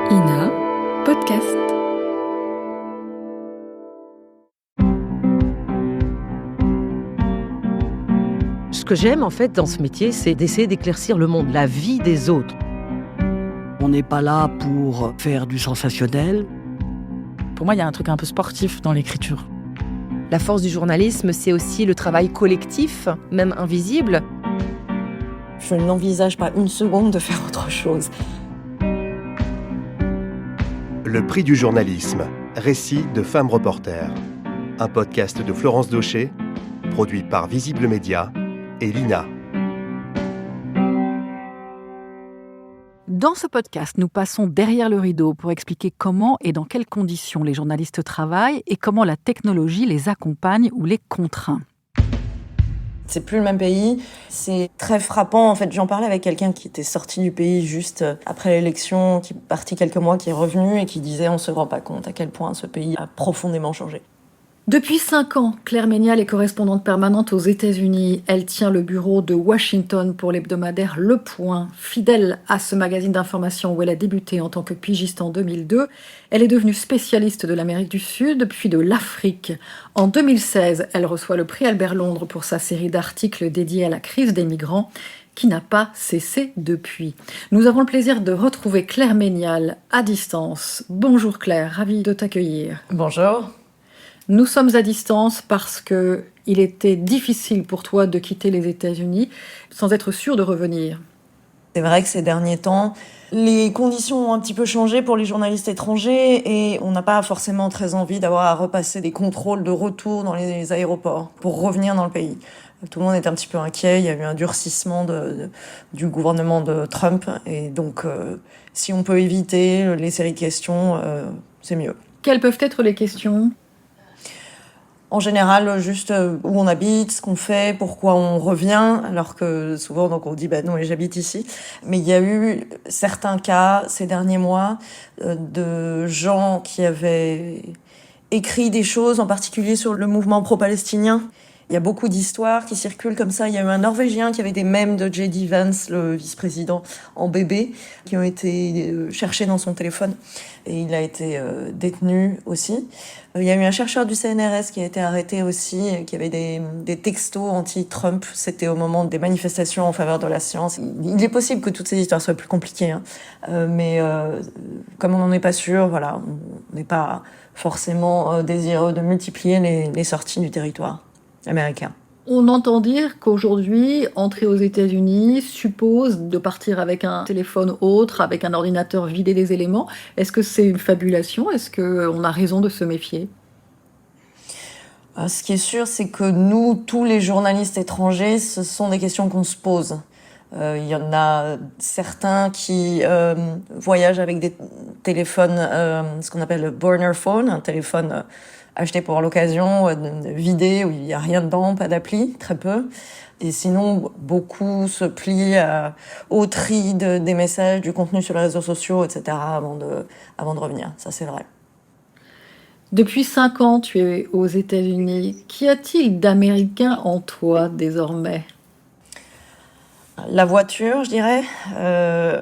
INA Podcast. Ce que j'aime en fait dans ce métier, c'est d'essayer d'éclaircir le monde, la vie des autres. On n'est pas là pour faire du sensationnel. Pour moi, il y a un truc un peu sportif dans l'écriture. La force du journalisme, c'est aussi le travail collectif, même invisible. Je n'envisage pas une seconde de faire autre chose. Le prix du journalisme, récit de femmes reporters. Un podcast de Florence Daucher, produit par Visible Média et l'INA. Dans ce podcast, nous passons derrière le rideau pour expliquer comment et dans quelles conditions les journalistes travaillent et comment la technologie les accompagne ou les contraint. C'est plus le même pays. C'est très frappant. En fait, j'en parlais avec quelqu'un qui était sorti du pays juste après l'élection, qui est parti quelques mois, qui est revenu et qui disait on se rend pas compte à quel point ce pays a profondément changé. Depuis 5 ans, Claire Ménial est correspondante permanente aux États-Unis. Elle tient le bureau de Washington pour l'hebdomadaire Le Point. Fidèle à ce magazine d'information où elle a débuté en tant que pigiste en 2002, elle est devenue spécialiste de l'Amérique du Sud, puis de l'Afrique. En 2016, elle reçoit le prix Albert Londres pour sa série d'articles dédiés à la crise des migrants, qui n'a pas cessé depuis. Nous avons le plaisir de retrouver Claire Ménial à distance. Bonjour Claire, ravie de t'accueillir. Bonjour. Nous sommes à distance parce qu'il était difficile pour toi de quitter les États-Unis sans être sûr de revenir. C'est vrai que ces derniers temps, les conditions ont un petit peu changé pour les journalistes étrangers et on n'a pas forcément très envie d'avoir à repasser des contrôles de retour dans les aéroports pour revenir dans le pays. Tout le monde est un petit peu inquiet, il y a eu un durcissement du gouvernement de Trump et donc si on peut éviter les séries de questions, c'est mieux. Quelles peuvent être les questions ? En général, juste où on habite, ce qu'on fait, pourquoi on revient, alors que souvent donc on dit non, j'habite ici. Mais il y a eu certains cas ces derniers mois de gens qui avaient écrit des choses, en particulier sur le mouvement pro-palestinien. Il y a beaucoup d'histoires qui circulent comme ça. Il y a eu un Norvégien qui avait des mèmes de J.D. Vance, le vice-président, en bébé, qui ont été cherchés dans son téléphone. Et il a été détenu aussi. Il y a eu un chercheur du CNRS qui a été arrêté aussi, qui avait des textos anti-Trump. C'était au moment des manifestations en faveur de la science. Il est possible que toutes ces histoires soient plus compliquées. Mais comme on n'en est pas sûr, voilà, on n'est pas forcément désireux de multiplier les sorties du territoire américain. On entend dire qu'aujourd'hui, entrer aux États-Unis suppose de partir avec un téléphone autre, avec un ordinateur vidé des éléments. Est-ce que c'est une fabulation ? Est-ce qu'on a raison de se méfier ? Ce qui est sûr, c'est que nous, tous les journalistes étrangers, ce sont des questions qu'on se pose. Il y en a certains qui voyagent avec des téléphones, ce qu'on appelle le burner phone, un téléphone acheté pour l'occasion, vidé, où il n'y a rien dedans, pas d'appli, très peu. Et sinon, beaucoup se plient au tri des messages, du contenu sur les réseaux sociaux, etc., avant de revenir. Ça, c'est vrai. Depuis 5 ans, tu es aux États-Unis. Qu'y a-t-il d'américain en toi, désormais ? La voiture, je dirais.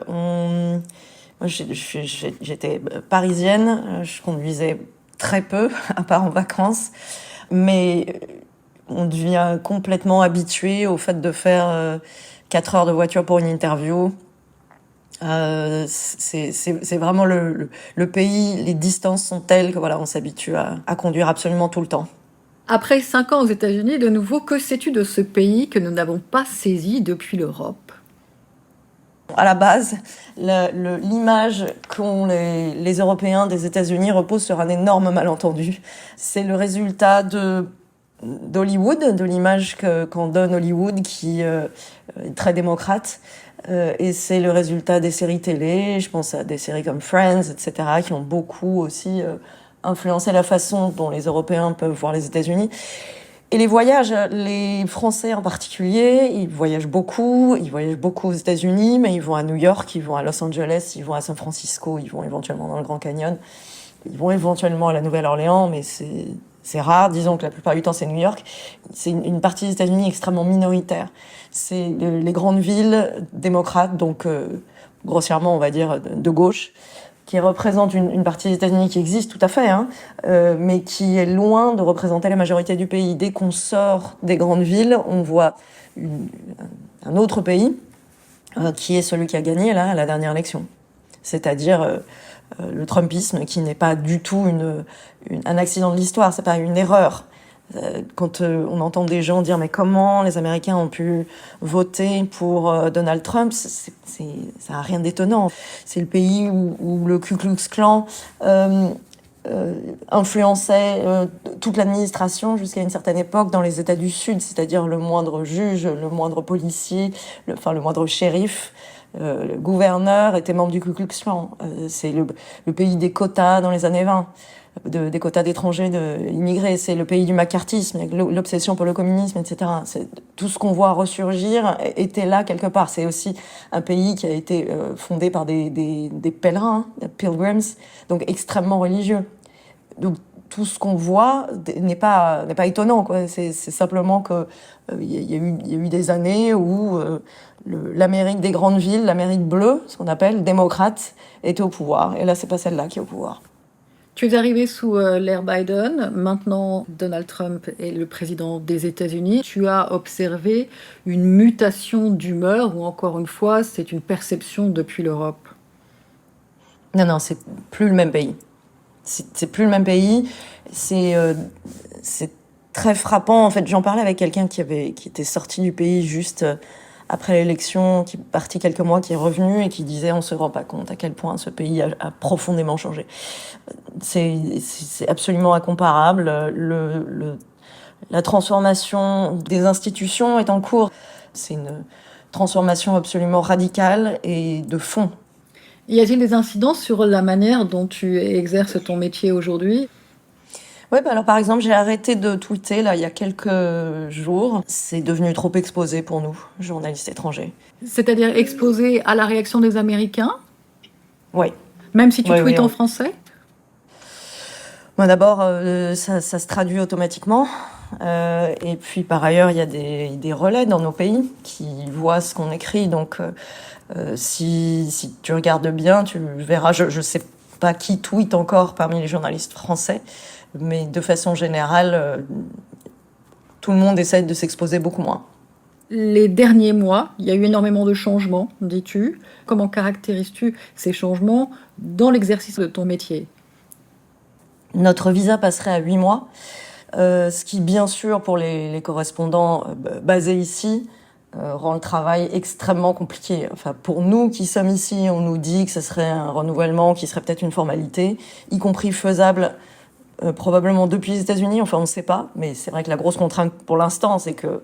Moi, j'étais parisienne, je conduisais très peu, à part en vacances, mais on devient complètement habitué au fait de faire 4 heures de voiture pour une interview. C'est vraiment le pays, les distances sont telles que voilà, on s'habitue à conduire absolument tout le temps. Après 5 ans aux États-Unis, de nouveau, que sais-tu de ce pays que nous n'avons pas saisi depuis l'Europe ? À la base, l'image qu'ont les Européens des États-Unis repose sur un énorme malentendu. C'est le résultat d'Hollywood, de l'image qu'en donne Hollywood, qui est très démocrate. Et c'est le résultat des séries télé, je pense à des séries comme Friends, etc., qui ont beaucoup aussi influencé la façon dont les Européens peuvent voir les États-Unis. Et les voyages, les Français en particulier, ils voyagent beaucoup aux États-Unis, mais ils vont à New York, ils vont à Los Angeles, ils vont à San Francisco, ils vont éventuellement dans le Grand Canyon, ils vont éventuellement à la Nouvelle-Orléans, mais c'est rare, disons que la plupart du temps c'est New York. C'est une partie des États-Unis extrêmement minoritaire. C'est les grandes villes démocrates, donc grossièrement on va dire de gauche, qui représente une partie des États-Unis qui existe tout à fait, mais qui est loin de représenter la majorité du pays. Dès qu'on sort des grandes villes, on voit un autre pays qui est celui qui a gagné là, à la dernière élection. C'est-à-dire le Trumpisme, qui n'est pas du tout un accident de l'histoire, c'est pas une erreur. Quand on entend des gens dire mais comment les Américains ont pu voter pour Donald Trump, ça a rien d'étonnant. C'est le pays où le Ku Klux Klan influençait toute l'administration jusqu'à une certaine époque dans les États du Sud, c'est-à-dire le moindre juge, le moindre policier, le moindre shérif, le gouverneur était membre du Ku Klux Klan. C'est le pays des quotas dans les années 20. Des quotas d'étrangers, immigrés. C'est le pays du macartisme, avec l'obsession pour le communisme, etc. Tout ce qu'on voit ressurgir était là quelque part. C'est aussi un pays qui a été fondé par des pèlerins, des pilgrims, donc extrêmement religieux. Donc tout ce qu'on voit n'est pas étonnant, quoi. C'est simplement que y a eu des années où l'Amérique des grandes villes, l'Amérique bleue, ce qu'on appelle démocrate, était au pouvoir. Et là, c'est pas celle-là qui est au pouvoir. Tu es arrivé sous l'ère Biden. Maintenant, Donald Trump est le président des États-Unis. Tu as observé une mutation d'humeur ou encore une fois, c'est une perception depuis l'Europe? Non, c'est plus le même pays. C'est plus le même pays. C'est très frappant. En fait, j'en parlais avec quelqu'un qui était sorti du pays juste après l'élection, qui est parti quelques mois, qui est revenu et qui disait on se rend pas compte à quel point ce pays a profondément changé. C'est absolument incomparable. La transformation des institutions est en cours. C'est une transformation absolument radicale et de fond. Y a-t-il des incidents sur la manière dont tu exerces ton métier aujourd'hui? Oui, alors par exemple, j'ai arrêté de tweeter là il y a quelques jours. C'est devenu trop exposé pour nous, journalistes étrangers. C'est-à-dire exposé à la réaction des Américains? Oui. Même si tu tweets en français? Bon, d'abord, ça se traduit automatiquement. Et puis par ailleurs, il y a des relais dans nos pays qui voient ce qu'on écrit. Donc si tu regardes bien, tu verras, je sais pas qui tweet encore parmi les journalistes français, mais de façon générale, tout le monde essaie de s'exposer beaucoup moins. Les derniers mois, il y a eu énormément de changements, dis-tu. Comment caractérises-tu ces changements dans l'exercice de ton métier? Notre visa passerait à 8 mois, ce qui, bien sûr, pour les correspondants basés ici, rend le travail extrêmement compliqué. Enfin, pour nous qui sommes ici, on nous dit que ce serait un renouvellement qui serait peut-être une formalité, y compris faisable probablement depuis les États-Unis. Enfin, on ne sait pas, mais c'est vrai que la grosse contrainte pour l'instant, c'est que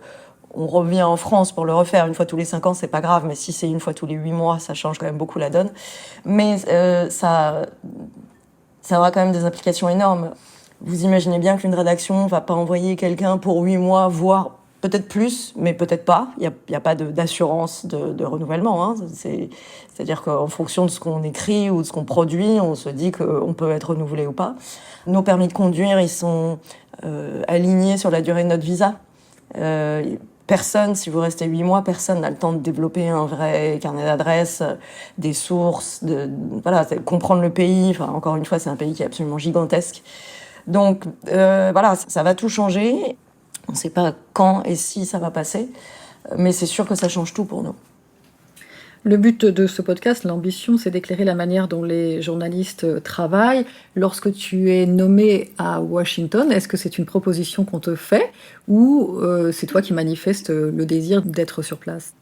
on revient en France pour le refaire une fois tous les 5 ans, c'est pas grave, mais si c'est une fois tous les 8 mois, ça change quand même beaucoup la donne. Mais ça aura quand même des implications énormes. Vous imaginez bien qu'une rédaction va pas envoyer quelqu'un pour 8 mois, voire peut-être plus, mais peut-être pas. Il y a pas d'assurance de renouvellement. Hein. C'est-à-dire qu'en fonction de ce qu'on écrit ou de ce qu'on produit, on se dit qu'on peut être renouvelé ou pas. Nos permis de conduire, ils sont alignés sur la durée de notre visa. Personne, si vous restez 8 mois, personne n'a le temps de développer un vrai carnet d'adresses, des sources, comprendre le pays. Enfin, encore une fois, c'est un pays qui est absolument gigantesque. Donc, ça va tout changer. On ne sait pas quand et si ça va passer, mais c'est sûr que ça change tout pour nous. Le but de ce podcast, l'ambition, c'est d'éclairer la manière dont les journalistes travaillent. Lorsque tu es nommé à Washington, est-ce que c'est une proposition qu'on te fait ou c'est toi qui manifestes le désir d'être sur place?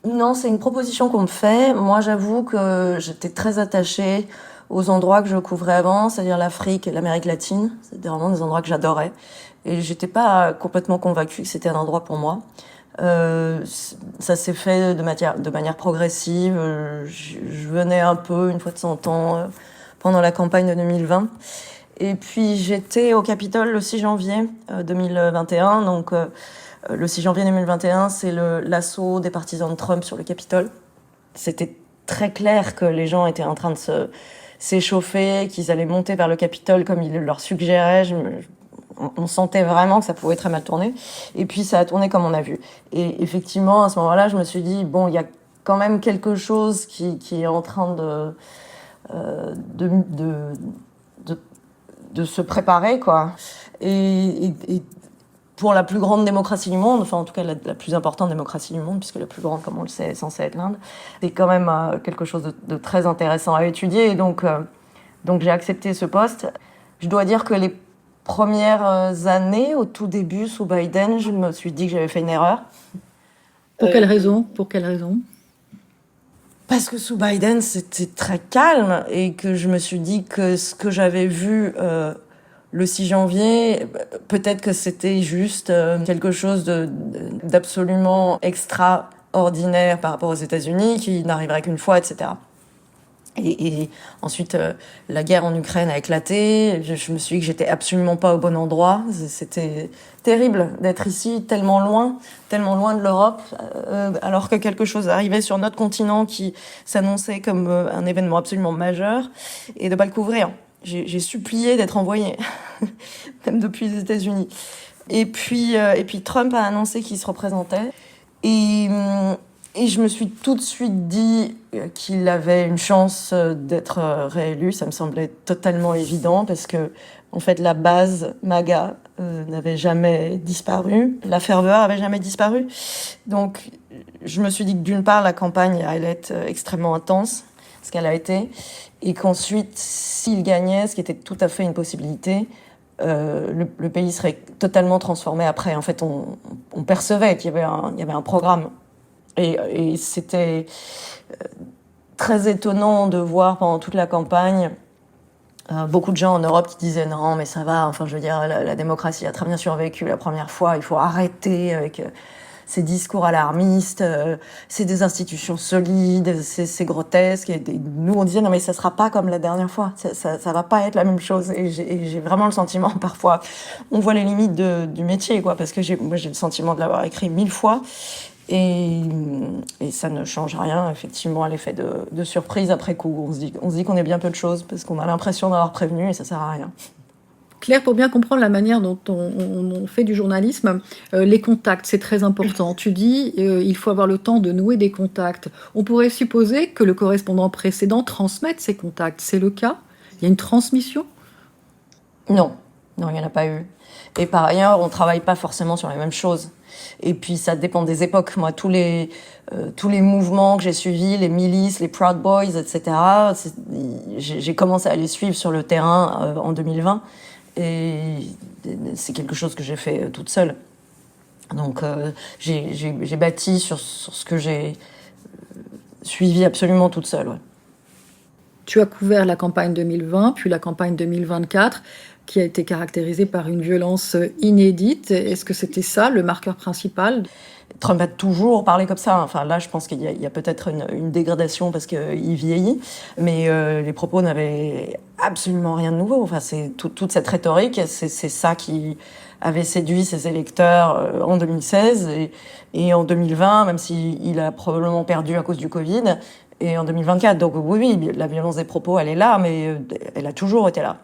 Non, c'est une proposition qu'on me fait. Moi, j'avoue que j'étais très attachée aux endroits que je couvrais avant, c'est-à-dire l'Afrique et l'Amérique latine. C'était vraiment des endroits que j'adorais. Et j'étais pas complètement convaincue que c'était un endroit pour moi. Ça s'est fait de manière progressive. Je venais un peu, une fois de temps en temps, pendant la campagne de 2020. Et puis j'étais au Capitole le 6 janvier 2021. Donc le 6 janvier 2021, c'est l'assaut des partisans de Trump sur le Capitole. C'était très clair que les gens étaient en train de s'échauffer, qu'ils allaient monter vers le Capitole comme il leur suggérait. On sentait vraiment que ça pouvait très mal tourner. Et puis, ça a tourné comme on a vu. Et effectivement, à ce moment-là, je me suis dit, bon, il y a quand même quelque chose qui est en train de se préparer, quoi. Et pour la plus grande démocratie du monde, enfin en tout cas la plus importante démocratie du monde, puisque la plus grande, comme on le sait, est censée être l'Inde, c'est quand même quelque chose de très intéressant à étudier. Et donc j'ai accepté ce poste. Je dois dire que les premières années, au tout début, sous Biden, je me suis dit que j'avais fait une erreur. Pour quelle raison ? Parce que sous Biden, c'était très calme et que je me suis dit que ce que j'avais vu le 6 janvier, peut-être que c'était juste quelque chose d'absolument extraordinaire par rapport aux États-Unis, qui n'arriverait qu'une fois, etc. Et ensuite, la guerre en Ukraine a éclaté. Je me suis dit que j'étais absolument pas au bon endroit. C'était terrible d'être ici, tellement loin de l'Europe, alors que quelque chose arrivait sur notre continent qui s'annonçait comme un événement absolument majeur, et de pas le couvrir. J'ai supplié d'être envoyée, même depuis les États-Unis. Et puis Trump a annoncé qu'il se représentait. Et je me suis tout de suite dit qu'il avait une chance d'être réélu. Ça me semblait totalement évident parce que, en fait, la base MAGA n'avait jamais disparu. La ferveur avait jamais disparu. Donc, je me suis dit que d'une part, la campagne allait être extrêmement intense, ce qu'elle a été, et qu'ensuite, s'il gagnait, ce qui était tout à fait une possibilité, le pays serait totalement transformé après. En fait, on percevait qu'il y avait un programme. Et c'était très étonnant de voir pendant toute la campagne beaucoup de gens en Europe qui disaient non mais ça va, enfin je veux dire la démocratie a très bien survécu la première fois, il faut arrêter avec ces discours alarmistes, c'est des institutions solides, c'est grotesque. Et nous on disait non mais ça sera pas comme la dernière fois, ça va pas être la même chose. Et j'ai vraiment le sentiment parfois, on voit les limites du métier, quoi, parce que moi j'ai le sentiment de l'avoir écrit 1000 fois. Et ça ne change rien, effectivement, à l'effet de surprise après coup. On se dit qu'on est bien peu de choses parce qu'on a l'impression d'avoir prévenu et ça sert à rien. Claire, pour bien comprendre la manière dont on fait du journalisme, les contacts, c'est très important. Tu dis il faut avoir le temps de nouer des contacts. On pourrait supposer que le correspondant précédent transmette ses contacts. C'est le cas ? Il y a une transmission ? Non, il n'y en a pas eu. Et par ailleurs, on ne travaille pas forcément sur les mêmes choses. Et puis ça dépend des époques. Moi, tous les mouvements que j'ai suivis, les milices, les Proud Boys, etc., j'ai commencé à les suivre sur le terrain en 2020. Et c'est quelque chose que j'ai fait toute seule. Donc j'ai bâti sur ce que j'ai suivi absolument toute seule. Ouais. Tu as couvert la campagne 2020, puis la campagne 2024, qui a été caractérisée par une violence inédite. Est-ce que c'était ça, le marqueur principal ? Trump a toujours parlé comme ça. Enfin, là, je pense qu'il y a peut-être une dégradation parce qu'il vieillit, mais les propos n'avaient absolument rien de nouveau. Enfin, c'est toute cette rhétorique, c'est ça qui avait séduit ses électeurs en 2016 et en 2020, même s'il a probablement perdu à cause du Covid, et en 2024. Donc oui, la violence des propos, elle est là, mais elle a toujours été là.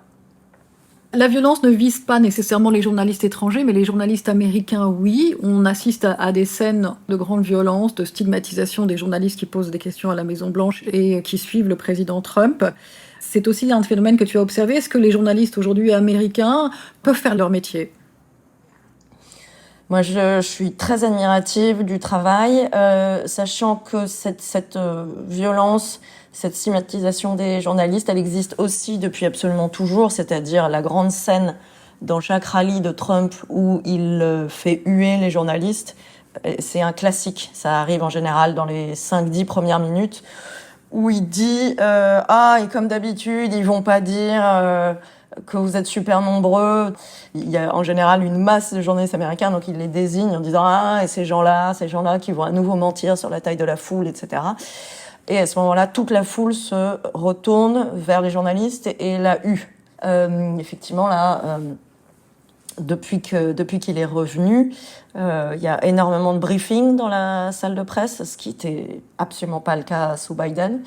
La violence ne vise pas nécessairement les journalistes étrangers, mais les journalistes américains, oui. On assiste à des scènes de grande violence, de stigmatisation des journalistes qui posent des questions à la Maison-Blanche et qui suivent le président Trump. C'est aussi un phénomène que tu as observé. Est-ce que les journalistes aujourd'hui américains peuvent faire leur métier ? Moi, je suis très admirative du travail, sachant que cette violence, cette stigmatisation des journalistes, elle existe aussi depuis absolument toujours, c'est-à-dire la grande scène dans chaque rallye de Trump où il fait huer les journalistes. C'est un classique, ça arrive en général dans les 5-10 premières minutes, où il dit « et comme d'habitude, ils vont pas dire... que vous êtes super nombreux. » Il y a en général une masse de journalistes américains, donc il les désigne en disant « et ces gens-là qui vont à nouveau mentir sur la taille de la foule, etc. » Et à ce moment-là, toute la foule se retourne vers les journalistes et la hue. Effectivement, là, depuis qu'il est revenu, il y a énormément de briefings dans la salle de presse, ce qui était absolument pas le cas sous Biden.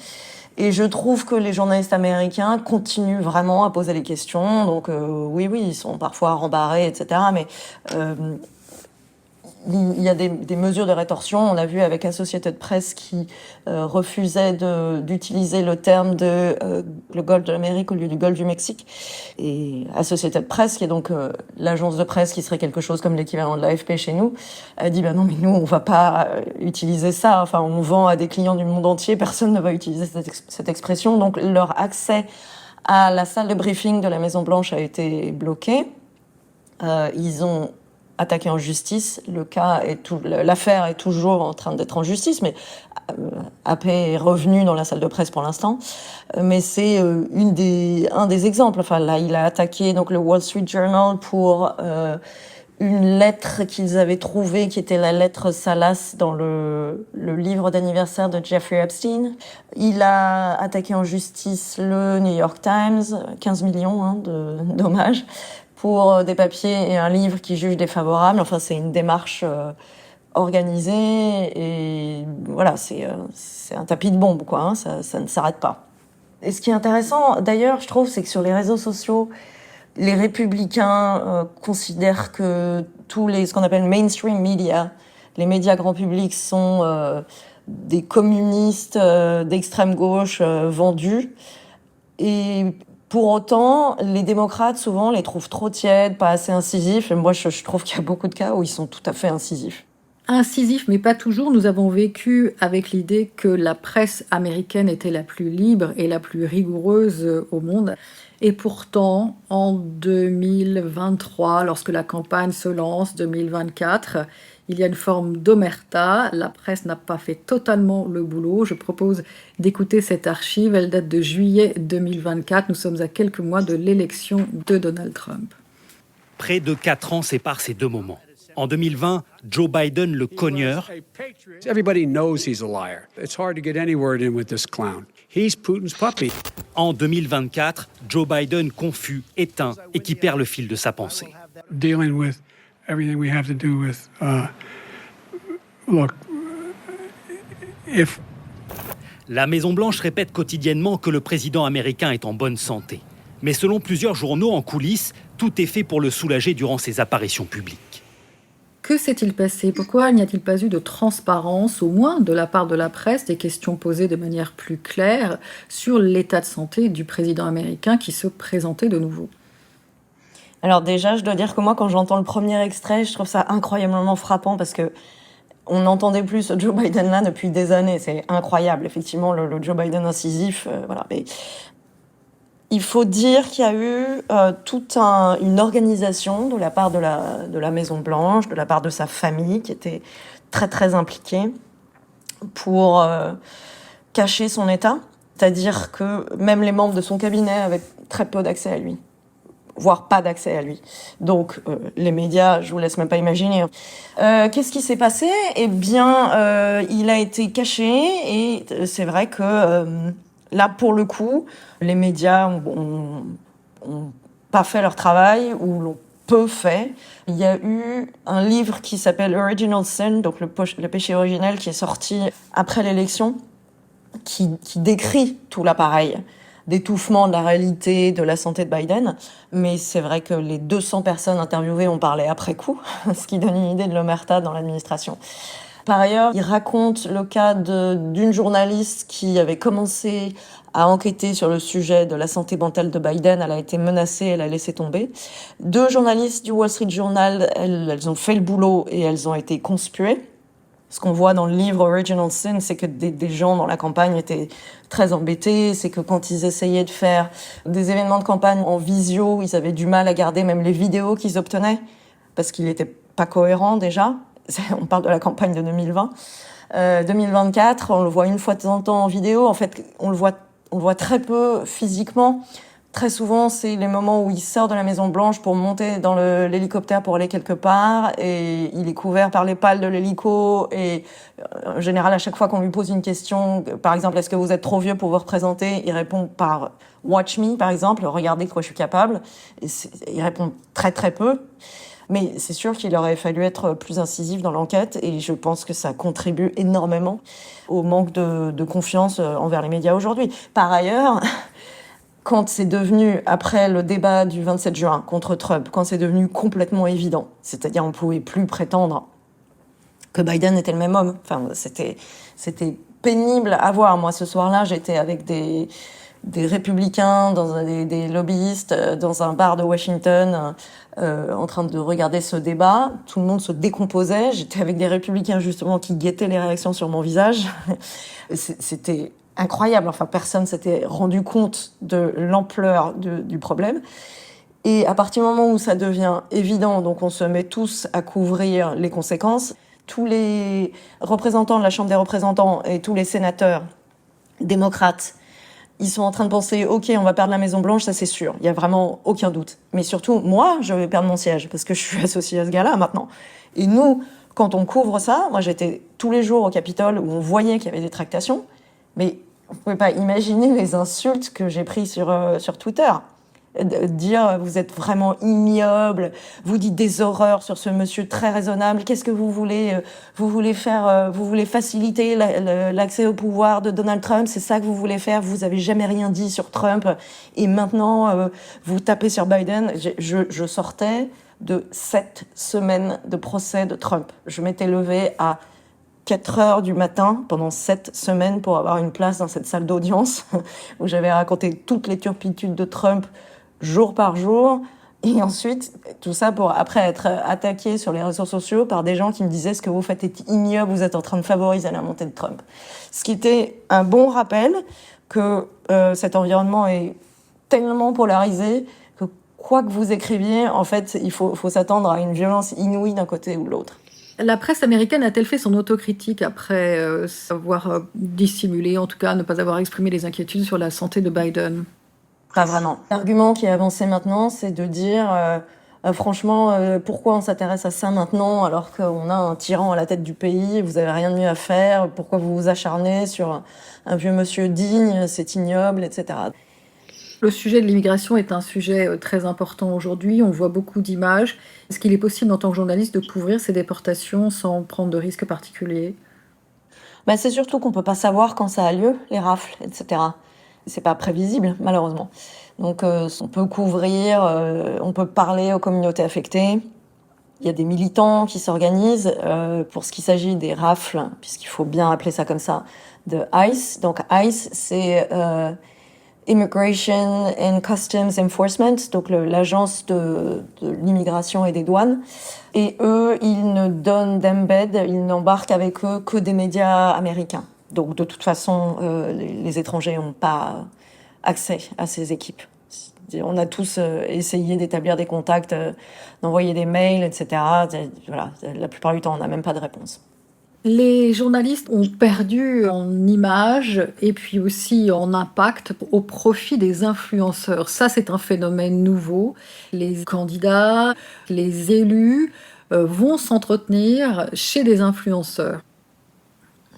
Et je trouve que les journalistes américains continuent vraiment à poser les questions. Donc oui, ils sont parfois rembarrés, etc. Mais il y a des mesures de rétorsion. On a vu avec Associated Press qui refusait d'utiliser le terme de le Golfe de l'Amérique au lieu du Golfe du Mexique. Et Associated Press, qui est donc l'agence de presse qui serait quelque chose comme l'équivalent de l'AFP chez nous, a dit non mais nous on va pas utiliser ça. Enfin on vend à des clients du monde entier, personne ne va utiliser cette expression. Donc leur accès à la salle de briefing de la Maison Blanche a été bloqué. Ils ont attaqué en justice. L'affaire est toujours en train d'être en justice, mais AP est revenu dans la salle de presse pour l'instant. Mais c'est un des exemples. Enfin là, il a attaqué donc le Wall Street Journal pour une lettre qu'ils avaient trouvée, qui était la lettre salace dans le livre d'anniversaire de Jeffrey Epstein. Il a attaqué en justice le New York Times, 15 millions de dommages, pour des papiers et un livre qui juge défavorable. Enfin, c'est une démarche organisée et voilà, c'est un tapis de bombe, quoi. Hein, ça ne s'arrête pas. Et ce qui est intéressant, d'ailleurs, je trouve, c'est que sur les réseaux sociaux, les républicains considèrent que ce qu'on appelle mainstream media, les médias grand public, sont des communistes d'extrême gauche vendus. Et pour autant, les démocrates, souvent, les trouvent trop tièdes, pas assez incisifs. Et moi, je trouve qu'il y a beaucoup de cas où ils sont tout à fait incisifs. Incisif, mais pas toujours. Nous avons vécu avec l'idée que la presse américaine était la plus libre et la plus rigoureuse au monde. Et pourtant, en 2023, lorsque la campagne se lance, 2024, il y a une forme d'omerta. La presse n'a pas fait totalement le boulot. Je propose d'écouter cette archive. Elle date de juillet 2024. Nous sommes à quelques mois de l'élection de Donald Trump. Près de 4 ans séparent ces deux moments. En 2020, Joe Biden, le cogneur. Everybody knows he's a liar. It's hard to get any word in with this clown. He's Putin's puppy. En 2024, Joe Biden confus, éteint et qui perd le fil de sa pensée. Dealing with everything we have to do with, look, if... La Maison-Blanche répète quotidiennement que le président américain est en bonne santé. Mais selon plusieurs journaux en coulisses, tout est fait pour le soulager durant ses apparitions publiques. Que s'est-il passé ? Pourquoi n'y a-t-il pas eu de transparence, au moins de la part de la presse, des questions posées de manière plus claire sur l'état de santé du président américain qui se présentait de nouveau ? Alors déjà, je dois dire que moi, quand j'entends le premier extrait, je trouve ça incroyablement frappant parce que on n'entendait plus ce Joe Biden-là depuis des années. C'est incroyable, effectivement, le Joe Biden incisif. Voilà. Mais il faut dire qu'il y a eu toute une organisation de la part de la Maison-Blanche, de la part de sa famille, qui était très, très impliquée pour cacher son état. C'est-à-dire que même les membres de son cabinet avaient très peu d'accès à lui, voire pas d'accès à lui. Donc, les médias, je vous laisse même pas imaginer. Qu'est-ce qui s'est passé ? Eh bien, il a été caché et c'est vrai que... Là, pour le coup, les médias ont pas fait leur travail ou l'ont peu fait. Il y a eu un livre qui s'appelle Original Sin, donc le péché originel, qui est sorti après l'élection, qui décrit tout l'appareil d'étouffement de la réalité de la santé de Biden. Mais c'est vrai que les 200 personnes interviewées ont parlé après coup, ce qui donne une idée de l'omerta dans l'administration. Par ailleurs, il raconte le cas d'une journaliste qui avait commencé à enquêter sur le sujet de la santé mentale de Biden. Elle a été menacée, elle a laissé tomber. 2 journalistes du Wall Street Journal, elles ont fait le boulot et elles ont été conspuées. Ce qu'on voit dans le livre Original Sin, c'est que des gens dans la campagne étaient très embêtés. C'est que quand ils essayaient de faire des événements de campagne en visio, ils avaient du mal à garder même les vidéos qu'ils obtenaient parce qu'ils n'étaient pas cohérents déjà. On parle de la campagne de 2020. 2024, on le voit une fois de temps en temps en vidéo. En fait, on le voit très peu physiquement. Très souvent, c'est les moments où il sort de la Maison-Blanche pour monter dans l'hélicoptère pour aller quelque part et il est couvert par les pales de l'hélico et en général, à chaque fois qu'on lui pose une question, par exemple, est-ce que vous êtes trop vieux pour vous représenter ? Il répond par « watch me », par exemple, « regardez de quoi je suis capable ». Il répond très très peu. Mais c'est sûr qu'il aurait fallu être plus incisif dans l'enquête et je pense que ça contribue énormément au manque de confiance envers les médias aujourd'hui. Par ailleurs, quand c'est devenu, après le débat du 27 juin contre Trump, quand c'est devenu complètement évident, c'est-à-dire on ne pouvait plus prétendre que Biden était le même homme. Enfin, c'était pénible à voir. Moi, ce soir-là, j'étais avec des républicains, des lobbyistes, dans un bar de Washington, en train de regarder ce débat. Tout le monde se décomposait. J'étais avec des républicains, justement, qui guettaient les réactions sur mon visage. C'était incroyable. Enfin, personne s'était rendu compte de l'ampleur du problème. Et à partir du moment où ça devient évident, donc on se met tous à couvrir les conséquences, tous les représentants de la Chambre des représentants et tous les sénateurs démocrates, ils sont en train de penser « Ok, on va perdre la Maison-Blanche, ça c'est sûr, il y a vraiment aucun doute. » Mais surtout, moi, je vais perdre mon siège parce que je suis associée à ce gars-là maintenant. Et nous, quand on couvre ça, moi j'étais tous les jours au Capitole où on voyait qu'il y avait des tractations, mais vous pouvez pas imaginer les insultes que j'ai prises sur Twitter. Dire vous êtes vraiment ignoble, vous dites des horreurs sur ce monsieur très raisonnable, qu'est-ce que vous voulez faire, vous voulez faciliter l'accès au pouvoir de Donald Trump, c'est ça que vous voulez faire, vous avez jamais rien dit sur Trump et maintenant vous tapez sur Biden. Je sortais de 7 semaines de procès de Trump. Je m'étais levée à 4h du matin pendant 7 semaines pour avoir une place dans cette salle d'audience où j'avais raconté toutes les turpitudes de Trump jour par jour, et ensuite, tout ça pour après être attaqué sur les réseaux sociaux par des gens qui me disaient « Ce que vous faites est ignoble, vous êtes en train de favoriser la montée de Trump ». Ce qui était un bon rappel que cet environnement est tellement polarisé que quoi que vous écriviez, en fait, il faut s'attendre à une violence inouïe d'un côté ou de l'autre. La presse américaine a-t-elle fait son autocritique après avoir dissimulé, en tout cas ne pas avoir exprimé les inquiétudes sur la santé de Biden ? Pas vraiment. L'argument qui est avancé maintenant, c'est de dire franchement, pourquoi on s'intéresse à ça maintenant alors qu'on a un tyran à la tête du pays, vous avez rien de mieux à faire, pourquoi vous vous acharnez sur un vieux monsieur digne, c'est ignoble, etc. Le sujet de l'immigration est un sujet très important aujourd'hui, on voit beaucoup d'images. Est-ce qu'il est possible en tant que journaliste de couvrir ces déportations sans prendre de risques particuliers ? C'est surtout qu'on peut pas savoir quand ça a lieu, les rafles, etc. C'est pas prévisible, malheureusement. Donc, on peut couvrir, on peut parler aux communautés affectées. Il y a des militants qui s'organisent pour ce qui s'agit des rafles, puisqu'il faut bien appeler ça comme ça, de ICE. Donc, ICE, c'est Immigration and Customs Enforcement, donc l'agence de l'immigration et des douanes. Et eux, ils ne donnent d'embed, ils n'embarquent avec eux que des médias américains. Donc, de toute façon, les étrangers n'ont pas accès à ces équipes. On a tous essayé d'établir des contacts, d'envoyer des mails, etc. Voilà, la plupart du temps, on n'a même pas de réponse. Les journalistes ont perdu en image et puis aussi en impact au profit des influenceurs. Ça, c'est un phénomène nouveau. Les candidats, les élus vont s'entretenir chez des influenceurs.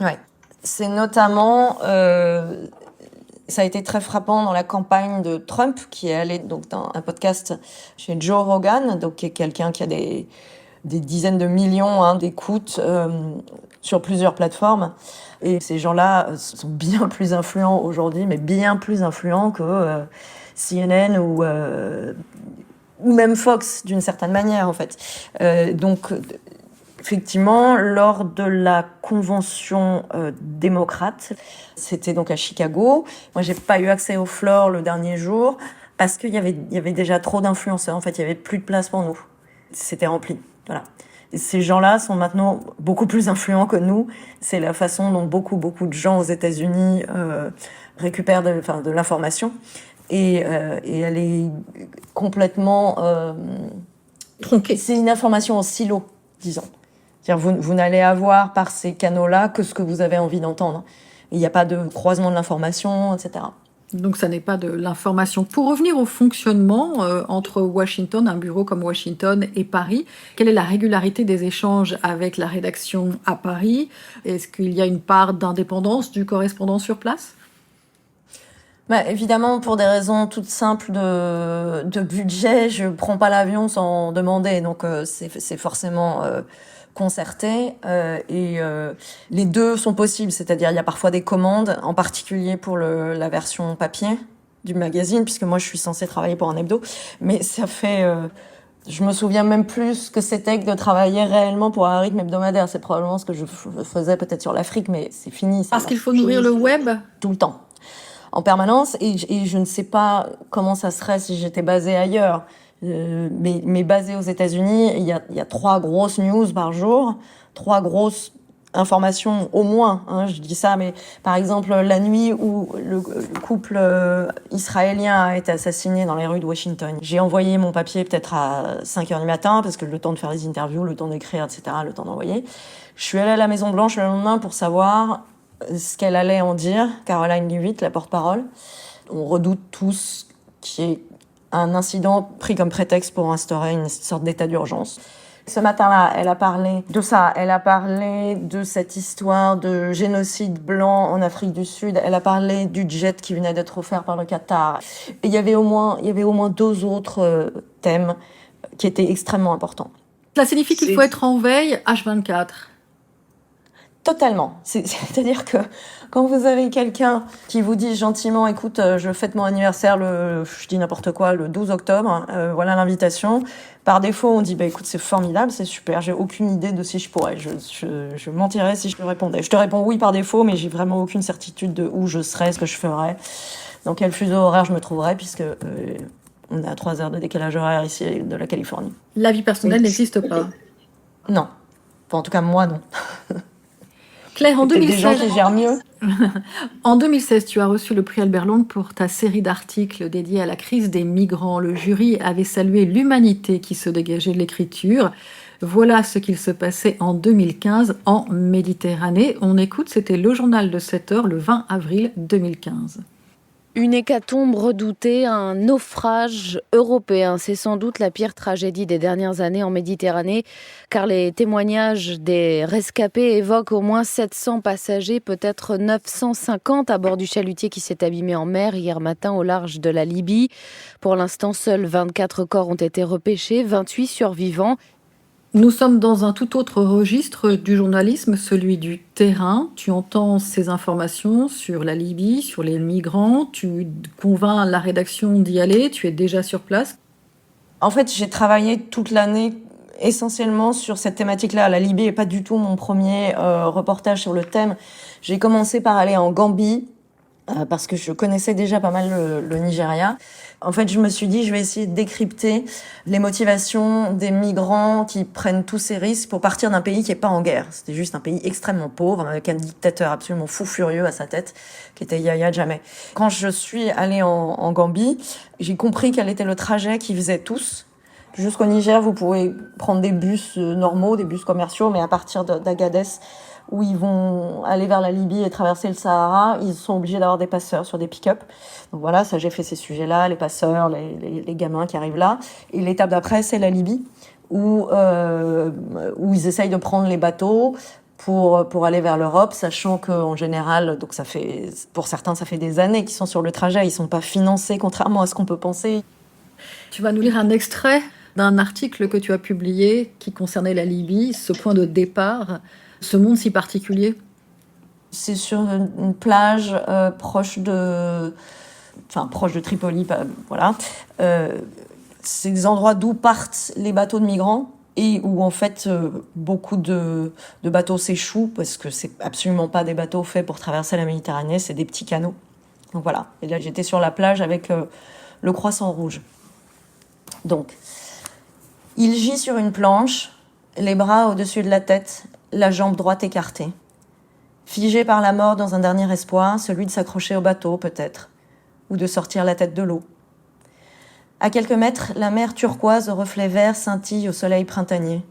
Ouais. C'est notamment, ça a été très frappant dans la campagne de Trump, qui est allé donc dans un podcast chez Joe Rogan, donc qui est quelqu'un qui a des dizaines de millions d'écoutes sur plusieurs plateformes. Et ces gens-là sont bien plus influents aujourd'hui, mais bien plus influents que CNN ou même Fox, d'une certaine manière, en fait. Donc, effectivement, lors de la convention démocrate, c'était donc à Chicago. Moi, j'ai pas eu accès au floor le dernier jour parce qu'il y avait déjà trop d'influenceurs. En fait, il y avait plus de place pour nous. C'était rempli. Voilà. Et ces gens-là sont maintenant beaucoup plus influents que nous. C'est la façon dont beaucoup de gens aux États-Unis récupèrent de l'information. Et elle est complètement tronquée. C'est une information en silo, disons. C'est-à-dire vous n'allez avoir par ces canaux-là que ce que vous avez envie d'entendre. Il n'y a pas de croisement de l'information, etc. Donc ça n'est pas de l'information. Pour revenir au fonctionnement entre Washington, un bureau comme Washington et Paris, quelle est la régularité des échanges avec la rédaction à Paris ? Est-ce qu'il y a une part d'indépendance du correspondant sur place ? Évidemment, pour des raisons toutes simples de budget, je prends pas l'avion sans demander, donc c'est forcément concerté. Et les deux sont possibles, c'est-à-dire il y a parfois des commandes, en particulier pour la version papier du magazine, puisque moi je suis censée travailler pour un hebdo, mais ça fait Je me souviens même plus ce que c'était que de travailler réellement pour un rythme hebdomadaire. C'est probablement ce que je faisais peut-être sur l'Afrique, mais c'est fini. Parce qu'il faut nourrir le web tout le temps, en permanence. Et je ne sais pas comment ça serait si j'étais basée ailleurs. Mais basée aux États-Unis, il y a 3 grosses news par jour, 3 grosses informations au moins, hein, je dis ça, mais par exemple la nuit où le couple israélien a été assassiné dans les rues de Washington. J'ai envoyé mon papier peut-être à 5h du matin parce que le temps de faire les interviews, le temps d'écrire, etc., le temps d'envoyer. Je suis allée à la Maison Blanche le lendemain pour savoir ce qu'elle allait en dire, Caroline Leavitt, la porte-parole. On redoute tous qu'il y ait un incident pris comme prétexte pour instaurer une sorte d'état d'urgence. Ce matin-là, elle a parlé de ça. Elle a parlé de cette histoire de génocide blanc en Afrique du Sud. Elle a parlé du jet qui venait d'être offert par le Qatar. Et il y avait au moins 2 autres thèmes qui étaient extrêmement importants. Cela signifie qu'il faut être en veille H24. Totalement. C'est-à-dire que quand vous avez quelqu'un qui vous dit gentiment, écoute, je fête mon anniversaire je dis n'importe quoi, le 12 octobre, voilà l'invitation. Par défaut, on dit, écoute, c'est formidable, c'est super, j'ai aucune idée de si je pourrais. Je mentirais si je te répondais. Je te réponds oui par défaut, mais j'ai vraiment aucune certitude de où je serais, ce que je ferais, dans quel fuseau horaire je me trouverais, puisque on est à 3 heures de décalage horaire ici de la Californie. La vie personnelle n'existe pas. Non. Enfin, en tout cas, moi, non. Claire, en 2016, des gens qui gèrent mieux. En 2016, tu as reçu le prix Albert Londres pour ta série d'articles dédiés à la crise des migrants. Le jury avait salué l'humanité qui se dégageait de l'écriture. Voilà ce qu'il se passait en 2015 en Méditerranée. On écoute, c'était le journal de 7 heures le 20 avril 2015. Une hécatombe redoutée, un naufrage européen. C'est sans doute la pire tragédie des dernières années en Méditerranée, car les témoignages des rescapés évoquent au moins 700 passagers, peut-être 950 à bord du chalutier qui s'est abîmé en mer hier matin au large de la Libye. Pour l'instant, seuls 24 corps ont été repêchés, 28 survivants. Nous sommes dans un tout autre registre du journalisme, celui du terrain. Tu entends ces informations sur la Libye, sur les migrants, tu convaincs la rédaction d'y aller, tu es déjà sur place. En fait, j'ai travaillé toute l'année essentiellement sur cette thématique-là. La Libye n'est pas du tout mon premier reportage sur le thème. J'ai commencé par aller en Gambie, parce que je connaissais déjà pas mal le Nigeria. En fait, je me suis dit, je vais essayer de décrypter les motivations des migrants qui prennent tous ces risques pour partir d'un pays qui est pas en guerre. C'était juste un pays extrêmement pauvre, avec un dictateur absolument fou furieux à sa tête, qui était Yahya Jammeh. Quand je suis allée en Gambie, j'ai compris quel était le trajet qu'ils faisaient tous. Jusqu'au Niger, vous pouvez prendre des bus normaux, des bus commerciaux, mais à partir d'Agadez, où ils vont aller vers la Libye et traverser le Sahara, ils sont obligés d'avoir des passeurs sur des pick-up. Donc voilà, ça j'ai fait ces sujets-là, les passeurs, les gamins qui arrivent là. Et l'étape d'après, c'est la Libye, où ils essayent de prendre les bateaux pour aller vers l'Europe, sachant qu'en général, donc pour certains, ça fait des années qu'ils sont sur le trajet, ils sont pas financés, contrairement à ce qu'on peut penser. Tu vas nous lire un extrait d'un article que tu as publié qui concernait la Libye, ce point de départ, ce monde si particulier. C'est sur une plage proche de Tripoli, voilà. C'est des endroits d'où partent les bateaux de migrants et où en fait beaucoup de bateaux s'échouent parce que c'est absolument pas des bateaux faits pour traverser la Méditerranée, c'est des petits canots. Donc voilà. Et là j'étais sur la plage avec le croissant rouge. Donc, il gît sur une planche, les bras au-dessus de la tête, la jambe droite écartée. Figé par la mort dans un dernier espoir, celui de s'accrocher au bateau peut-être, ou de sortir la tête de l'eau. À quelques mètres, la mer turquoise aux reflets verts scintille au soleil printanier.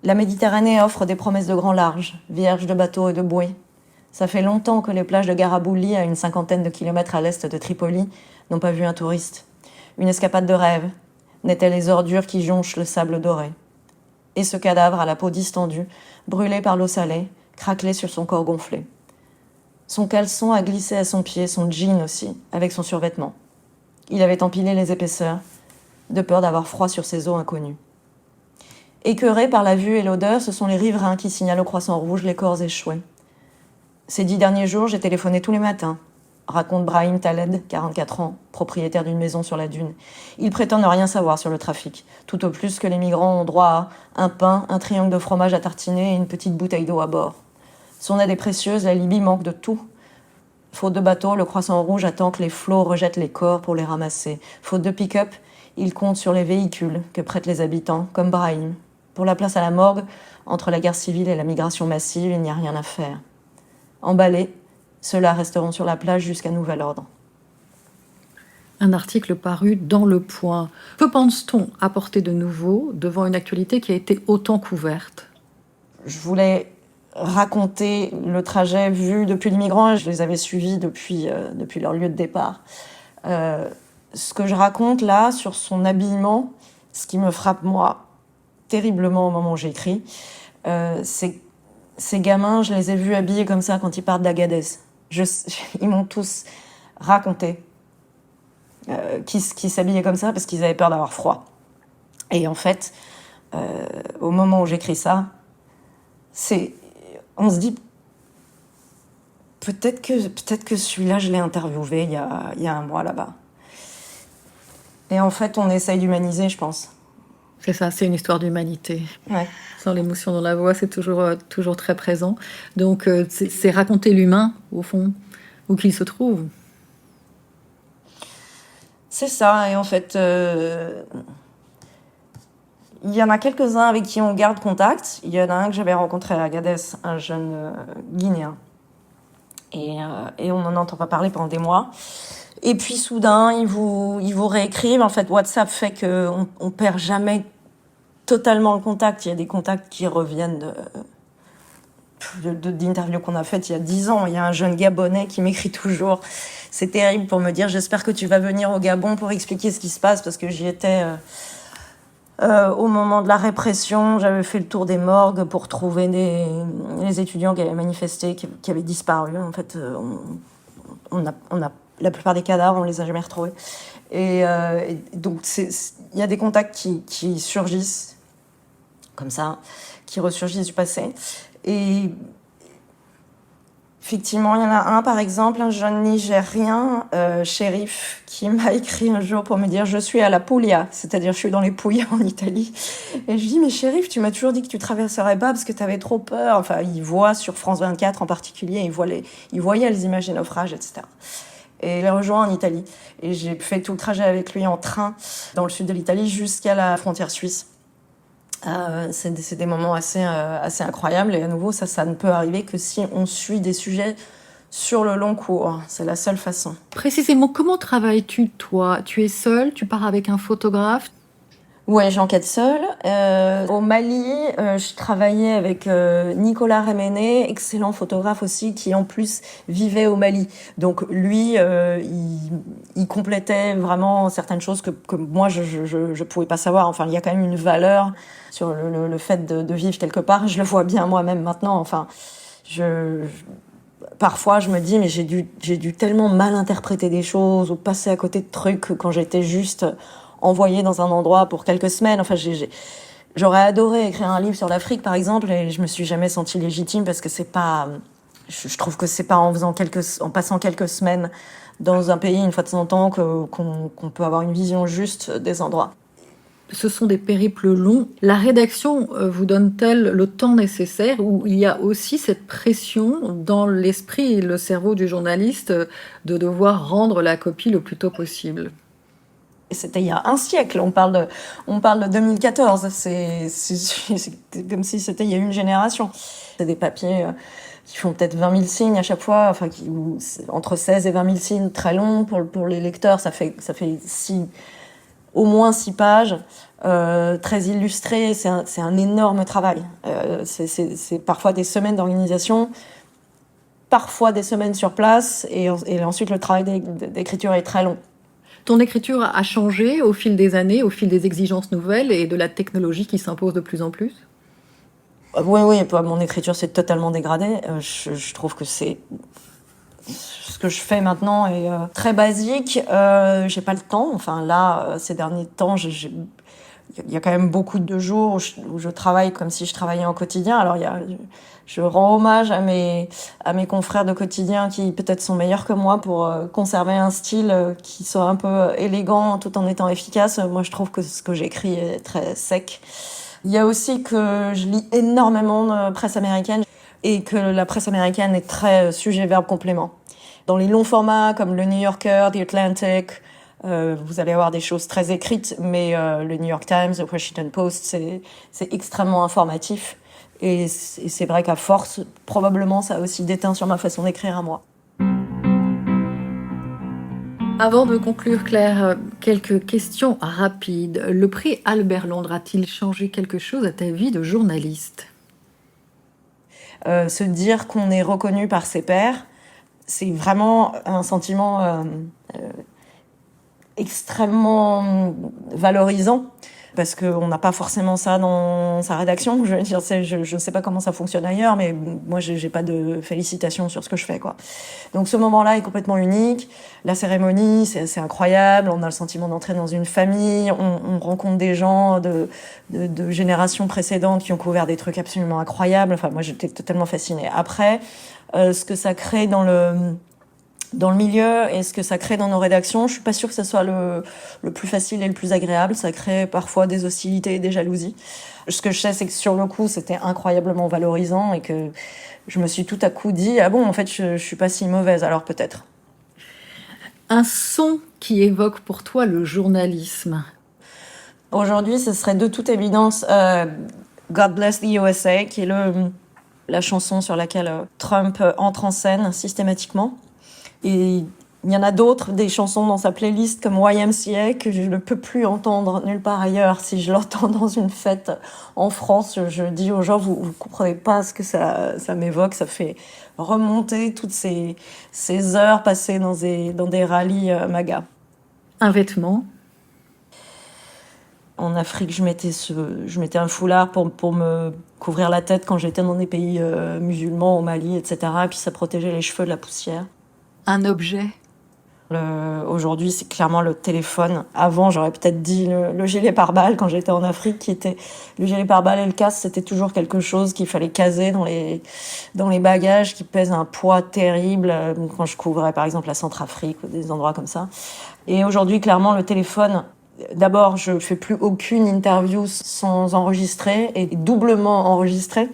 La Méditerranée offre des promesses de grand large, vierges de bateaux et de bouées. Ça fait longtemps que les plages de Garabouli, à une 50aine de kilomètres à l'est de Tripoli, n'ont pas vu un touriste. Une escapade de rêve, n'étaient les ordures qui jonchent le sable doré. Et ce cadavre à la peau distendue, brûlé par l'eau salée, craquelé sur son corps gonflé. Son caleçon a glissé à son pied, son jean aussi, avec son survêtement. Il avait empilé les épaisseurs, de peur d'avoir froid sur ces eaux inconnues. Écœurés par la vue et l'odeur, ce sont les riverains qui signalent au croissant rouge les corps échoués. Ces 10 derniers jours, j'ai téléphoné tous les matins, raconte Brahim Taled, 44 ans, propriétaire d'une maison sur la dune. Il prétend ne rien savoir sur le trafic, tout au plus que les migrants ont droit à un pain, un triangle de fromage à tartiner et une petite bouteille d'eau à bord. Son aide est précieuse, la Libye manque de tout. Faute de bateau, le Croissant Rouge attend que les flots rejettent les corps pour les ramasser. Faute de pick-up, il compte sur les véhicules que prêtent les habitants, comme Brahim. Pour la place à la morgue, entre la guerre civile et la migration massive, il n'y a rien à faire. Emballés, ceux-là resteront sur la plage jusqu'à nouvel ordre. Un article paru dans Le Point. Que pense-t-on apporter de nouveau devant une actualité qui a été autant couverte ? Je voulais raconter le trajet vu depuis les migrants. Je les avais suivis depuis leur lieu de départ. Ce que je raconte là sur son habillement, ce qui me frappe moi terriblement au moment où j'écris, c'est ces gamins, je les ai vus habillés comme ça quand ils partent d'Agadez. Ils m'ont tous raconté qu'ils s'habillaient comme ça parce qu'ils avaient peur d'avoir froid. Et en fait, au moment où j'écris ça, on se dit peut-être que celui-là, je l'ai interviewé il y a un mois là-bas. Et en fait, on essaye d'humaniser, je pense. C'est ça, c'est une histoire d'humanité. Ouais. Sans l'émotion dans la voix, c'est toujours très présent. Donc, c'est raconter l'humain, au fond, où qu'il se trouve. C'est ça, et en fait, il y en a quelques-uns avec qui on garde contact. Il y en a un que j'avais rencontré à Agadez, un jeune Guinéen. Et on n'en entend pas parler pendant des mois. Et puis soudain, ils vous réécrivent. En fait, WhatsApp fait qu'on perd jamais totalement le contact. Il y a des contacts qui reviennent d'interviews qu'on a faites il y a 10 ans. Il y a un jeune Gabonais qui m'écrit toujours. C'est terrible pour me dire « J'espère que tu vas venir au Gabon pour expliquer ce qui se passe » parce que j'y étais au moment de la répression. J'avais fait le tour des morgues pour trouver les étudiants qui avaient manifesté, qui avaient disparu. En fait, on a la plupart des cadavres, on les a jamais retrouvés. Et donc, il y a des contacts qui surgissent, comme ça, qui ressurgissent du passé. Et effectivement, il y en a un, par exemple, un jeune Nigérien, shérif, qui m'a écrit un jour pour me dire « Je suis à la Puglia », c'est-à-dire je suis dans les Pouilles en Italie. Et je dis « Mais shérif, tu m'as toujours dit que tu traverserais pas parce que tu avais trop peur. » Enfin, il voit sur France 24 en particulier, il voyait les images des naufrages, etc. Et il les rejoint en Italie. Et j'ai fait tout le trajet avec lui en train dans le sud de l'Italie jusqu'à la frontière suisse. C'est des moments assez incroyables. Et à nouveau, ça ne peut arriver que si on suit des sujets sur le long cours. C'est la seule façon. Précisément, comment travailles-tu, toi ? Tu es seule ? Tu pars avec un photographe ? Ouais, j'enquête seule. Au Mali, je travaillais avec Nicolas Reméné, excellent photographe aussi, qui en plus vivait au Mali. Donc lui, il complétait vraiment certaines choses que moi je pouvais pas savoir. Enfin, il y a quand même une valeur sur le fait de vivre quelque part. Je le vois bien moi-même maintenant. Enfin, parfois je me dis mais j'ai dû tellement mal interpréter des choses ou passer à côté de trucs quand j'étais juste envoyée dans un endroit pour quelques semaines. Enfin, j'aurais adoré écrire un livre sur l'Afrique, par exemple, et je me suis jamais sentie légitime parce que c'est pas, je trouve que c'est pas en passant quelques semaines dans un pays une fois de temps en temps qu'on peut avoir une vision juste des endroits. Ce sont des périples longs. La rédaction vous donne-t-elle le temps nécessaire ou il y a aussi cette pression dans l'esprit et le cerveau du journaliste de devoir rendre la copie le plus tôt possible ? C'était il y a un siècle, on parle de 2014, c'est comme si c'était il y a une génération. C'est des papiers qui font peut-être 20 000 signes à chaque fois, enfin entre 16 et 20 000 signes, très longs pour les lecteurs, ça fait au moins 6 pages, très illustrées, c'est un énorme travail. C'est parfois des semaines d'organisation, parfois des semaines sur place, et ensuite le travail d'écriture est très long. Ton écriture a changé au fil des années, au fil des exigences nouvelles et de la technologie qui s'impose de plus en plus ? Oui, mon écriture s'est totalement dégradée. Je trouve que ce que je fais maintenant est très basique. J'ai pas le temps. Enfin là, ces derniers temps, il y a quand même beaucoup de jours où je travaille comme si je travaillais en quotidien. Alors je rends hommage à mes confrères de quotidien qui peut-être sont meilleurs que moi pour conserver un style qui soit un peu élégant tout en étant efficace. Moi, je trouve que ce que j'écris est très sec. Il y a aussi que je lis énormément de presse américaine et que la presse américaine est très sujet-verbe-complément. Dans les longs formats comme le New Yorker, The Atlantic, vous allez avoir des choses très écrites, mais le New York Times, le Washington Post, c'est extrêmement informatif. Et c'est vrai qu'à force, probablement, ça a aussi déteint sur ma façon d'écrire à moi. Avant de conclure, Claire, quelques questions rapides. Le prix Albert Londres a-t-il changé quelque chose à ta vie de journaliste ? Se dire qu'on est reconnu par ses pairs, c'est vraiment un sentiment extrêmement valorisant. Parce qu'on n'a pas forcément ça dans sa rédaction. Je veux dire, je sais pas comment ça fonctionne ailleurs, mais moi, j'ai pas de félicitations sur ce que je fais, quoi. Donc, ce moment-là est complètement unique. La cérémonie, c'est incroyable. On a le sentiment d'entrer dans une famille. On rencontre des gens de générations précédentes qui ont couvert des trucs absolument incroyables. Enfin, moi, j'étais totalement fascinée. Après, ce que ça crée dans le milieu et ce que ça crée dans nos rédactions, je suis pas sûre que ça soit le plus facile et le plus agréable. Ça crée parfois des hostilités et des jalousies. Ce que je sais, c'est que sur le coup, c'était incroyablement valorisant et que je me suis tout à coup dit « Ah bon, en fait, je suis pas si mauvaise, alors peut-être. » Un son qui évoque pour toi le journalisme. Aujourd'hui, ce serait de toute évidence God Bless the USA, qui est la chanson sur laquelle Trump entre en scène systématiquement. Et il y en a d'autres, des chansons dans sa playlist comme YMCA que je ne peux plus entendre nulle part ailleurs. Si je l'entends dans une fête en France, je dis aux gens, vous comprenez pas ce que ça m'évoque. Ça fait remonter toutes ces heures passées dans des rallyes MAGA. Un vêtement. En Afrique, je mettais un foulard pour me couvrir la tête quand j'étais dans des pays musulmans, au Mali, etc. Et puis ça protégeait les cheveux de la poussière. Un objet. Aujourd'hui, c'est clairement le téléphone. Avant, j'aurais peut-être dit le gilet pare-balles quand j'étais en Afrique, qui était le gilet pare-balles et le casque, c'était toujours quelque chose qu'il fallait caser dans les bagages, qui pèsent un poids terrible quand je couvrais par exemple la Centrafrique ou des endroits comme ça. Et aujourd'hui, clairement, le téléphone. D'abord, je fais plus aucune interview sans enregistrer et doublement enregistrer.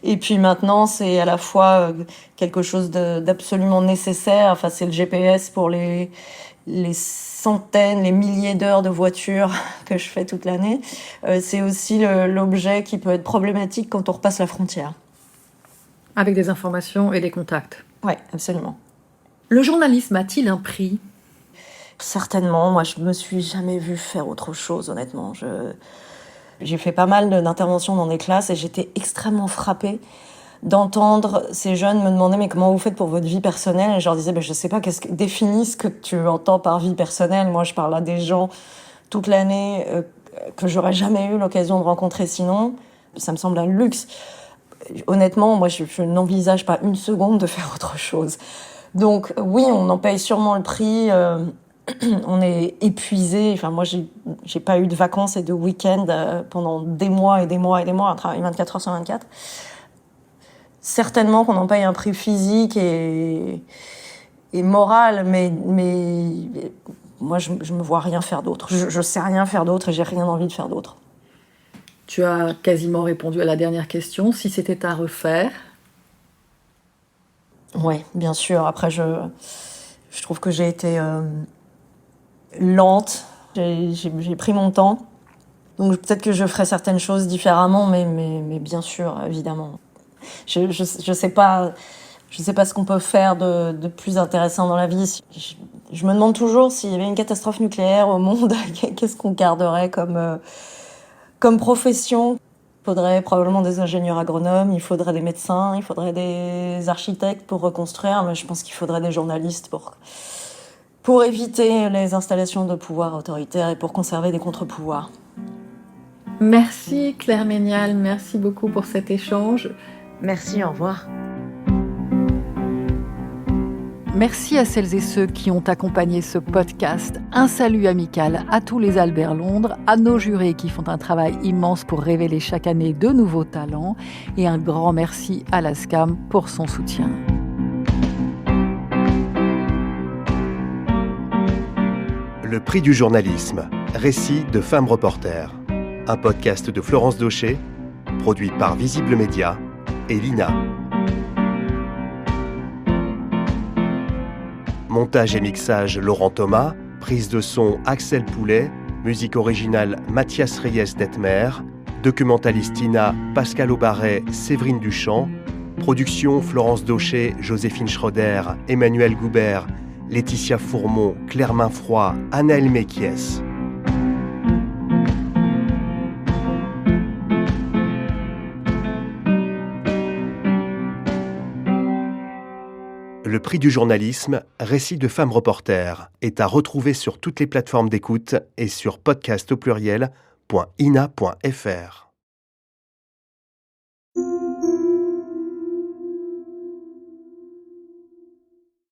Et puis maintenant, c'est à la fois quelque chose d'absolument nécessaire. Enfin, c'est le GPS pour les centaines, les milliers d'heures de voiture que je fais toute l'année. C'est aussi l'objet qui peut être problématique quand on repasse la frontière. Avec des informations et des contacts. Oui, absolument. Le journalisme a-t-il un prix ? Certainement. Moi, je me suis jamais vue faire autre chose, honnêtement. J'ai fait pas mal d'interventions dans des classes et j'étais extrêmement frappée d'entendre ces jeunes me demander « Mais comment vous faites pour votre vie personnelle ?» Et je leur disais « Je sais pas, définis ce que tu entends par vie personnelle. Moi, je parle à des gens toute l'année que j'aurais jamais eu l'occasion de rencontrer sinon. Ça me semble un luxe. » Honnêtement, moi, je n'envisage pas une seconde de faire autre chose. Donc oui, on en paye sûrement le prix. On est épuisé. Enfin, moi, j'ai pas eu de vacances et de week-end pendant des mois et des mois et des mois, à travailler 24 heures sur 24. Certainement qu'on en paye un prix physique et moral, mais moi, je me vois rien faire d'autre. Je sais rien faire d'autre et j'ai rien envie de faire d'autre. Tu as quasiment répondu à la dernière question. Si c'était à refaire ? Oui, bien sûr. Après, je trouve que j'ai été lente. J'ai pris mon temps. Donc peut-être que je ferais certaines choses différemment, mais bien sûr, évidemment. Je sais pas ce qu'on peut faire de plus intéressant dans la vie. Je me demande toujours s'il y avait une catastrophe nucléaire au monde, qu'est-ce qu'on garderait comme profession. Il faudrait probablement des ingénieurs agronomes, il faudrait des médecins, il faudrait des architectes pour reconstruire, mais je pense qu'il faudrait des journalistes pour éviter les installations de pouvoir autoritaire et pour conserver des contre-pouvoirs. Merci Claire Ménial, merci beaucoup pour cet échange. Merci, au revoir. Merci à celles et ceux qui ont accompagné ce podcast. Un salut amical à tous les Albert Londres, à nos jurés qui font un travail immense pour révéler chaque année de nouveaux talents et un grand merci à la SCAM pour son soutien. Le prix du journalisme, récit de femmes reporters. Un podcast de Florence Daucher, produit par Visible Média et l'INA. Montage et mixage Laurent Thomas, prise de son Axel Poulet, musique originale Mathias Reyes-Detmer, documentaliste INA Pascal Aubaret, Séverine Duchamp, production Florence Daucher, Joséphine Schroeder, Emmanuel Goubert, Laetitia Fourmont, Claire Mainfroy, Anaëlle Mekies. Le prix du journalisme, récit de femmes reporters, est à retrouver sur toutes les plateformes d'écoute et sur podcast.ina.fr.